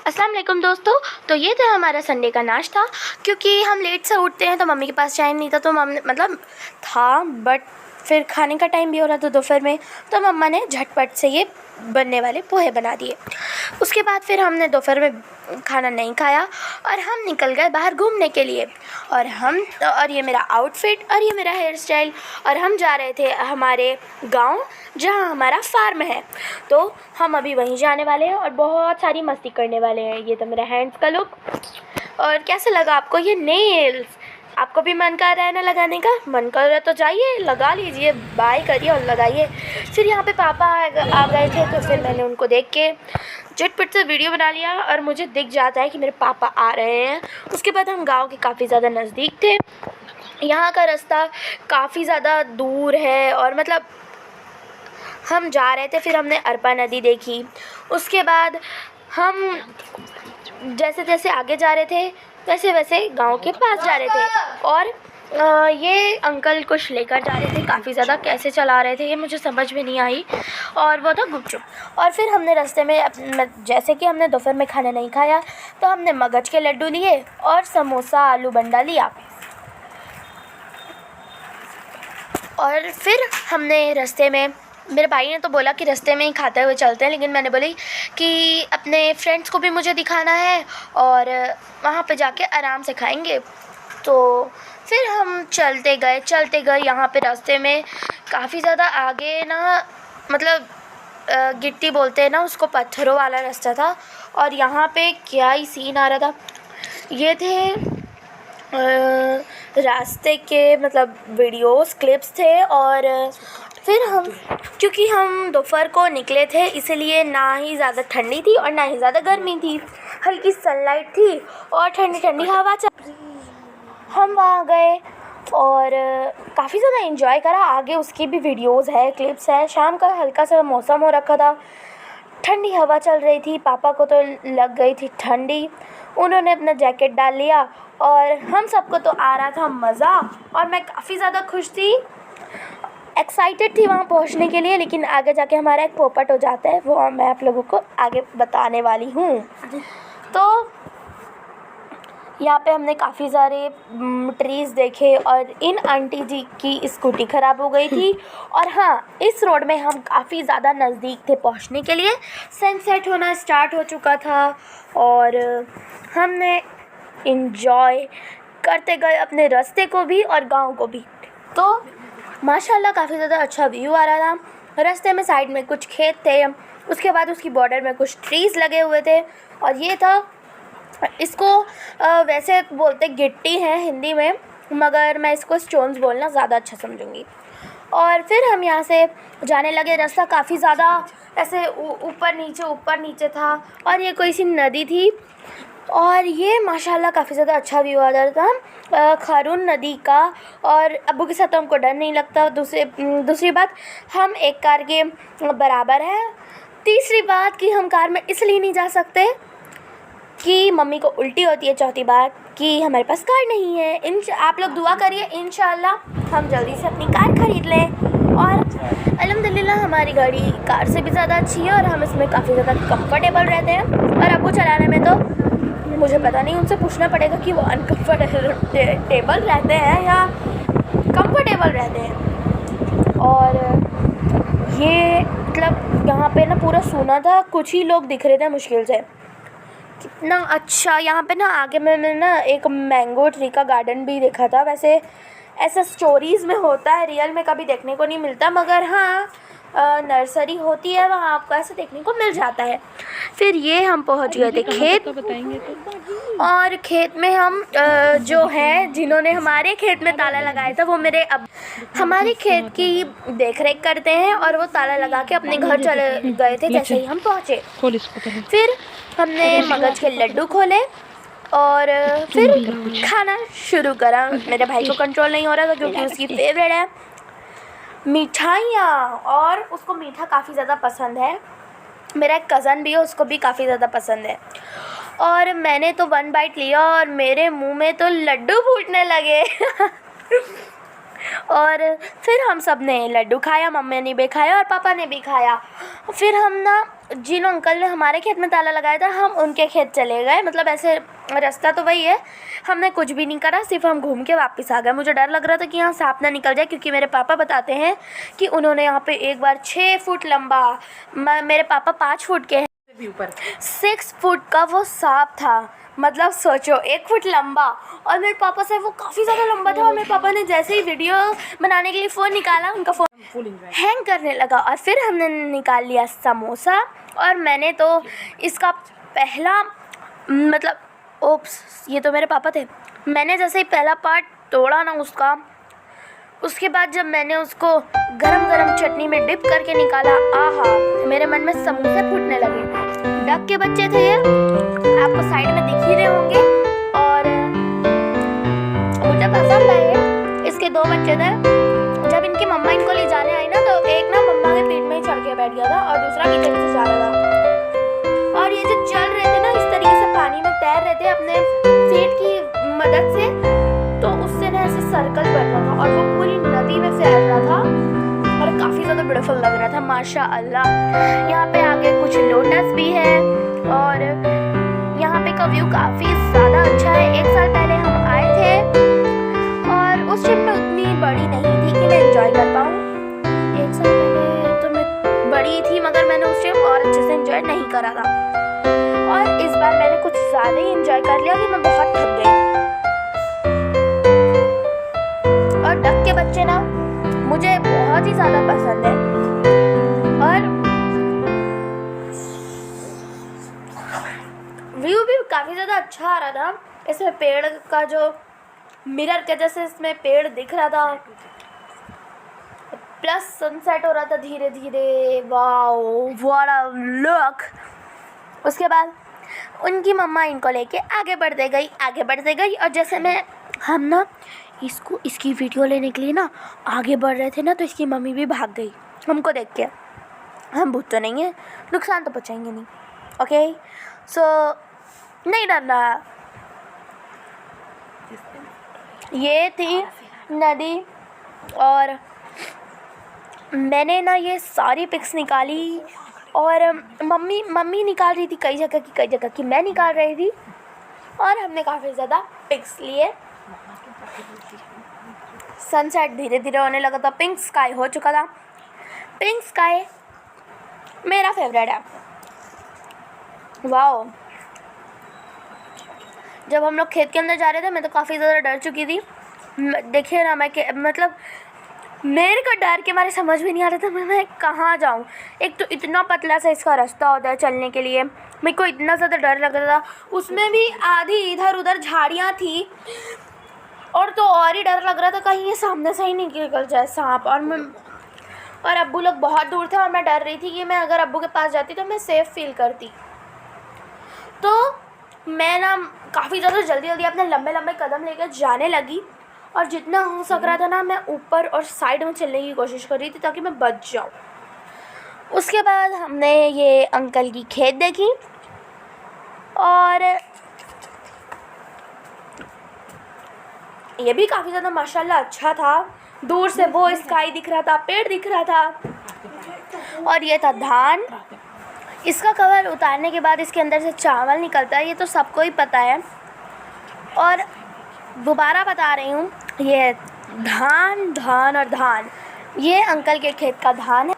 अस्सलाम वालेकुम दोस्तों। तो ये था हमारा संडे का नाश्ता। क्योंकि हम लेट से उठते हैं तो मम्मी के पास टाइम नहीं था, तो मम्मी मतलब था, बट फिर खाने का टाइम भी हो रहा था दोपहर में, तो मम्मा ने झटपट से ये बनने वाले पोहे बना दिए। उसके बाद फिर हमने दोपहर में खाना नहीं खाया और हम निकल गए बाहर घूमने के लिए। और ये मेरा आउटफिट और ये मेरा हेयर स्टाइल, और हम जा रहे थे हमारे गांव जहां हमारा फार्म है। तो हम अभी वहीं जाने वाले हैं और बहुत सारी मस्ती करने वाले हैं। ये तो मेरा हैंड्स का लुक। और कैसे लगा आपको ये नेल्स? आपको भी मन कर रहा है ना लगाने का? मन कर रहा है तो जाइए लगा लीजिए, बाय करिए और लगाइए। फिर यहाँ पे पापा आ गए थे, तो फिर मैंने उनको देख के झटपट से वीडियो बना लिया और मुझे दिख जाता है कि मेरे पापा आ रहे हैं। उसके बाद हम गांव के काफ़ी ज़्यादा नज़दीक थे। यहाँ का रास्ता काफ़ी ज़्यादा दूर है और मतलब हम जा रहे थे। फिर हमने अरपा नदी देखी। उसके बाद हम जैसे जैसे आगे जा रहे थे वैसे वैसे गांव के पास जा रहे थे। और ये अंकल कुछ लेकर जा रहे थे, काफ़ी ज़्यादा कैसे चला रहे थे ये मुझे समझ में नहीं आई। और वो था गुपचुप। और फिर हमने रास्ते में जैसे कि हमने दोपहर में खाना नहीं खाया, तो हमने मगज के लड्डू लिए और समोसा आलू बंडा लिया। और फिर हमने रास्ते में, मेरे भाई ने तो बोला कि रास्ते में ही खाते हुए चलते हैं, लेकिन मैंने बोली कि अपने फ्रेंड्स को भी मुझे दिखाना है और वहाँ पे जाके आराम से खाएंगे। तो फिर हम चलते गए। यहाँ पे रास्ते में काफ़ी ज़्यादा आगे ना, मतलब गिट्टी बोलते हैं ना उसको, पत्थरों वाला रास्ता था। और यहाँ पे क्या ही सीन आ रहा था। ये थे रास्ते के मतलब वीडियोस क्लिप्स थे। और फिर हम, क्योंकि हम दोपहर को निकले थे, इसलिए ना ही ज़्यादा ठंडी थी और ना ही ज़्यादा गर्मी थी, हल्की सनलाइट थी और ठंडी ठंडी हवा चल रही। हम वहाँ गए और काफ़ी ज़्यादा एंजॉय करा। आगे उसकी भी वीडियोस है, क्लिप्स है। शाम का हल्का सा मौसम हो रखा था, ठंडी हवा चल रही थी। पापा को तो लग गई थी ठंडी, उन्होंने अपना जैकेट डाल लिया और हम सबको तो आ रहा था मज़ा। और मैं काफ़ी ज़्यादा खुश थी, एक्साइटेड थी वहाँ पहुँचने के लिए। लेकिन आगे जाके हमारा एक पोपट हो जाता है, वो मैं आप लोगों को आगे बताने वाली हूँ। तो यहाँ पे हमने काफ़ी सारे ट्रीज़ देखे और इन आंटी जी की स्कूटी ख़राब हो गई थी। और हाँ, इस रोड में हम काफ़ी ज़्यादा नज़दीक थे पहुँचने के लिए। सनसेट होना स्टार्ट हो चुका था और हमने इंजॉय करते गए अपने रास्ते को भी और गांव को भी। तो माशाल्लाह काफ़ी ज़्यादा अच्छा व्यू आ रहा था। रास्ते में साइड में कुछ खेत थे, उसके बाद उसकी बॉर्डर में कुछ ट्रीज़ लगे हुए थे। और ये था, इसको वैसे बोलते गिट्टी है हिंदी में, मगर मैं इसको स्टोन्स बोलना ज़्यादा अच्छा समझूंगी। और फिर हम यहाँ से जाने लगे। रास्ता काफ़ी ज़्यादा ऐसे ऊपर नीचे था और ये कोई सी नदी थी। और ये माशाल्लाह काफ़ी ज़्यादा अच्छा व्यू आ रहा था खारून नदी का। और अब्बू के साथ तो हमको डर नहीं लगता। दूसरी बात, हम एक कार के बराबर हैं। तीसरी बात कि हम कार में इसलिए नहीं जा सकते कि मम्मी को उल्टी होती है। चौथी बात कि हमारे पास कार नहीं है। आप लोग दुआ करिए, इंशाल्लाह हम जल्दी से अपनी कार ख़रीद लें। और अल्हम्दुलिल्लाह हमारी गाड़ी कार से भी ज़्यादा अच्छी है और हम इसमें काफ़ी ज़्यादा कंफर्टेबल रहते हैं। और अब्बू चलाने में तो मुझे पता नहीं, उनसे पूछना पड़ेगा कि वो अनकम्फर्टेबल रहते हैं या कंफर्टेबल रहते हैं। और ये मतलब यहाँ पे ना पूरा सूना था, कुछ ही लोग दिख रहे थे मुश्किल से। कितना अच्छा यहाँ पे ना आगे मैंने ना एक मैंगो ट्री का गार्डन भी देखा था। वैसे ऐसा स्टोरीज़ में होता है, रियल में कभी देखने को नहीं मिलता, मगर हाँ नर्सरी होती है वहाँ आपको ऐसे देखने को मिल जाता है। फिर ये हम पहुँच गए थे खेत। और खेत में हम जो है जिन्होंने हमारे खेत में ताला लगाया था वो मेरे अब हमारे खेत की देखरेख करते हैं और वो ताला लगा के अपने घर चले गए थे जैसे ही हम पहुँचे। फिर हमने मगज के लड्डू खोले और फिर खाना शुरू करा। मेरे भाई को कंट्रोल नहीं हो रहा था क्योंकि उसकी फेवरेट है मिठाइयाँ और उसको मीठा काफ़ी ज़्यादा पसंद है। मेरा एक कज़न भी है, उसको भी काफ़ी ज़्यादा पसंद है। और मैंने तो 1 बाइट लिया और मेरे मुंह में तो लड्डू फूटने लगे। और फिर हम सब ने लड्डू खाया, मम्मी ने भी खाया और पापा ने भी खाया। फिर हम ना जिन अंकल ने हमारे खेत में ताला लगाया था हम उनके खेत चले गए, मतलब ऐसे रास्ता तो वही है। हमने कुछ भी नहीं करा, सिर्फ हम घूम के वापस आ गए। मुझे डर लग रहा था कि यहाँ सांप ना निकल जाए, क्योंकि मेरे पापा बताते हैं कि उन्होंने यहाँ पे एक बार 6 फुट लंबा, मेरे पापा 5 फुट के हैं, 6 फुट का वो सांप था। मतलब सोचो 1 फुट लंबा, और मेरे पापा से वो काफ़ी ज़्यादा लंबा था। और मेरे पापा ने जैसे ही वीडियो बनाने के लिए फ़ोन निकाला, उनका फ़ोन हैंग करने लगा। और फिर हमने निकाल लिया समोसा, और मैंने तो इसका पहला मतलब ओप्स, ये तो मेरे पापा थे। मैंने जैसे ही पहला पार्ट तोड़ा ना उसका, उसके बाद जब मैंने उसको गरम गरम चटनी में डिप करके निकाला, आहा, मेरे मन में समोसे फूटने लगे। डक के बच्चे थे ये, आपको साइड में दिख ही रहे होंगे, और मुझे पसंद आए। इसके 2 बच्चे थे। जब इनकी मम्मा इनको ले जाने आई ना, तो एक ना मम्मा के पीठ में ही चढ़ के बैठ गया था, और दूसरा पीछे पीछे जा रहा था। और ये जो चल रहे थे ना, इस तरीके से पानी में तैर रहे थे अपने फीट की मदद से, तो उससे ना ऐसे सर्कल बन रहा था, और वो पूरी नदी में फैल रहा था, और काफ़ी ज़्यादा ब्यूटीफुल लग रहा था, माशाअल्लाह। यहाँ पे आगे कुछ लोटस भी है, और यहाँ पे का व्यू काफ़ी ज़्यादा अच्छा है। 1 साल पहले हम आए थे, और उस ट्रिप में उतनी बड़ी नहीं थी कि मैं एंजॉय कर पाऊँ। 1 साल पहले तो मैं बड़ी थी, मगर मैंने उस ट्रिप और अच्छे से एंजॉय नहीं करा था। और इस बार मैंने कुछ ज़्यादा ही एंजॉय कर लिया कि मैं बहुत थक गई। और डक के बच्चे ना मुझे बहुत ही ज़्यादा पसंद है। और व्यू भी काफ़ी ज़्यादा अच्छा आ रहा था। इसमें पेड़ का जो मिरर के जैसे इसमें पेड़ दिख रहा था, प्लस सनसेट हो रहा था धीरे धीरे। Wow, what a look. उसके बाद उनकी मम्मा इनको लेके आगे बढ़ते गई। और जैसे हम ना इसकी वीडियो लेने के लिए ना आगे बढ़ रहे थे ना, तो इसकी मम्मी भी भाग गई हमको देख के। हम भूत तो नहीं है, नुकसान तो पहुँचाएंगे नहीं, ओके। सो नहीं डरना। ये थी नदी, और मैंने ना ये सारी पिक्स निकाली, और मम्मी निकाल रही थी कई जगह की मैं निकाल रही थी, और हमने काफ़ी ज़्यादा पिक्स लिए। सनसेट धीरे धीरे होने लगा था, पिंक स्काई हो चुका था। पिंक स्काई मेरा फेवरेट है। वाओ, जब हम लोग खेत के अंदर जा रहे थे मैं तो काफ़ी ज़्यादा डर चुकी थी। देखिए ना, मतलब मेरे को डर के मारे समझ भी नहीं आ रहा था मैं कहाँ जाऊँ। एक तो इतना पतला सा इसका रास्ता होता है चलने के लिए, मेरे को इतना ज़्यादा डर लग रहा था। उसमें भी आधी इधर उधर झाड़ियाँ थी, और तो और ही डर लग रहा था कहीं ये सामने से ही नहीं निकल जाए सांप। और अब्बू लोग बहुत दूर थे, और मैं डर रही थी कि मैं अगर अब्बू के पास जाती तो मैं सेफ़ फील करती। तो मैं ना काफ़ी ज़्यादा जल्दी अपने लंबे कदम लेकर जाने लगी, और जितना हो सक रहा था ना मैं ऊपर और साइड में चलने की कोशिश कर रही थी ताकि मैं बच जाऊँ। उसके बाद हमने ये अंकल की खेत देखी, और ये भी काफ़ी ज़्यादा माशाल्लाह अच्छा था। दूर से वो स्काई दिख रहा था, पेड़ दिख रहा था, और ये था धान। इसका कवर उतारने के बाद इसके अंदर से चावल निकलता है, ये तो सबको ही पता है। और दोबारा बता रही हूँ, ये धान ये अंकल के खेत का धान है।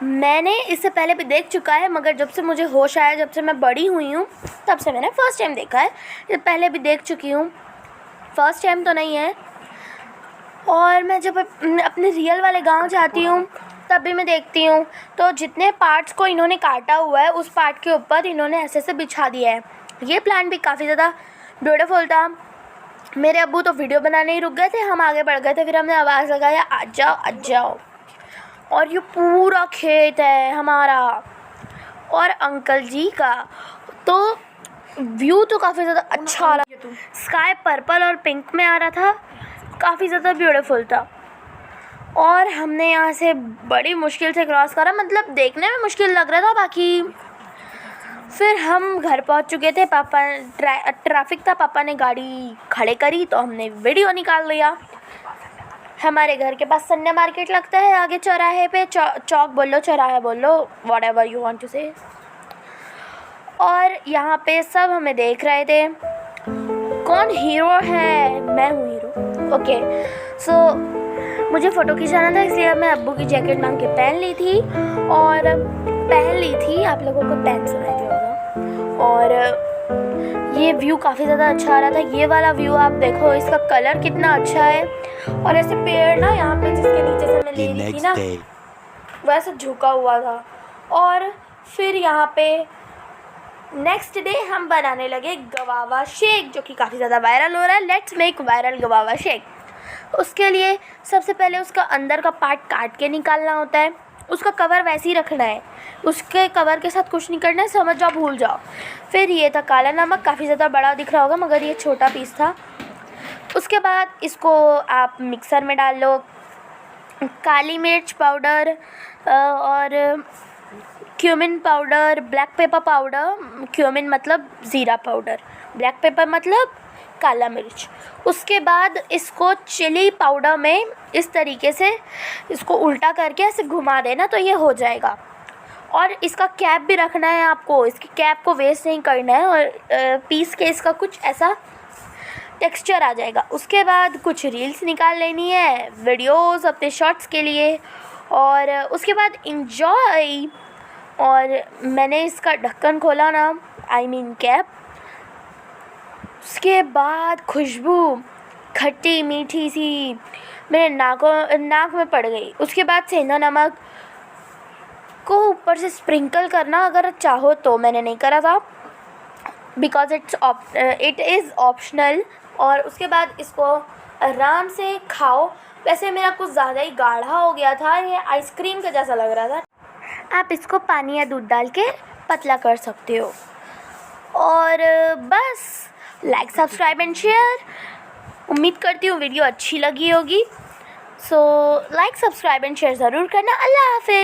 मैंने इससे पहले भी देख चुका है, मगर जब से मुझे होश आया, जब से मैं बड़ी हुई हूँ, तब से मैंने फ़र्स्ट टाइम देखा है। ये पहले भी देख चुकी हूँ, फ़र्स्ट टाइम तो नहीं है। और मैं जब अपने रियल वाले गांव जाती हूँ तब भी मैं देखती हूँ, तो जितने पार्ट्स को इन्होंने काटा हुआ है उस पार्ट के ऊपर इन्होंने ऐसे बिछा दिया है। ये प्लांट भी काफ़ी ज़्यादा ब्यूटीफुल था। मेरे अब्बू तो वीडियो बनाने ही रुक गए थे, हम आगे बढ़ गए थे। फिर हमने आवाज़ लगाया, आ जाओ। और ये पूरा खेत है हमारा और अंकल जी का। तो व्यू तो काफ़ी ज़्यादा अच्छा आ रहा था। स्काई पर्पल और पिंक में आ रहा था, काफ़ी ज़्यादा ब्यूटीफुल था। और हमने यहाँ से बड़ी मुश्किल से क्रॉस करा, मतलब देखने में मुश्किल लग रहा था, बाकी फिर हम घर पहुँच चुके थे। पापा ट्रैफिक था, पापा ने गाड़ी खड़े करी तो हमने वीडियो निकाल लिया। हमारे घर के पास संडे मार्केट लगता है आगे चौराहे पे, चौक बोल लो, चौराहा बोल लो, whatever you want to say. और यहाँ पे सब हमें देख रहे थे कौन हीरो है। मैं हूँ हीरो। ओके, सो मुझे फ़ोटो खिंचाना था, इसलिए मैं अब्बू की जैकेट मांग के पहन ली थी। आप लोगों को पहन सुनाई दिया होगा। और ये व्यू काफ़ी ज़्यादा अच्छा आ रहा था। ये वाला व्यू आप देखो, इसका कलर कितना अच्छा है। और ऐसे पेड़ ना यहाँ पे जिसके नीचे से मैं ले रही थी ना, वैसे झुका हुआ था। और फिर यहाँ पे नेक्स्ट डे हम बनाने लगे गवावा शेक, जो कि काफ़ी ज़्यादा वायरल हो रहा है। Let's make viral गवावा shake. उसके लिए सबसे पहले उसका अंदर का पार्ट काट के निकालना होता है। उसका कवर वैसे ही रखना है, उसके कवर के साथ कुछ नहीं करना है, समझ जाओ, भूल जाओ। फिर ये था काला नमक, काफ़ी ज़्यादा बड़ा दिख रहा होगा मगर ये छोटा पीस था। उसके बाद इसको आप मिक्सर में डाल लो। काली मिर्च पाउडर और cumin powder, black pepper powder, cumin मतलब ज़ीरा पाउडर, ब्लैक पेपर मतलब काला मिर्च। उसके बाद इसको चिली पाउडर में इस तरीके से इसको उल्टा करके ऐसे घुमा देना तो ये हो जाएगा। और इसका कैप भी रखना है आपको, इसकी कैप को वेस्ट नहीं करना है। और पीस के इसका कुछ ऐसा टेक्सचर आ जाएगा। उसके बाद कुछ रील्स निकाल लेनी है, वीडियोस अपने शॉर्ट्स के लिए। और उसके बाद इंजॉय। और मैंने इसका ढक्कन खोला ना, आई मीन कैप। उसके बाद खुशबू खट्टी मीठी सी मेरे नाक में पड़ गई। उसके बाद सेंधा नमक को ऊपर से स्प्रिंकल करना अगर चाहो तो, मैंने नहीं करा था बिकॉज इट इज़ ऑप्शनल। और उसके बाद इसको आराम से खाओ। वैसे मेरा कुछ ज़्यादा ही गाढ़ा हो गया था, ये आइसक्रीम का जैसा लग रहा था। आप इसको पानी या दूध डाल के पतला कर सकते हो। और बस लाइक, सब्सक्राइब एंड शेयर। उम्मीद करती हूँ वीडियो अच्छी लगी होगी। So like, subscribe and share ज़रूर करना। अल्लाह हाफ़िज़।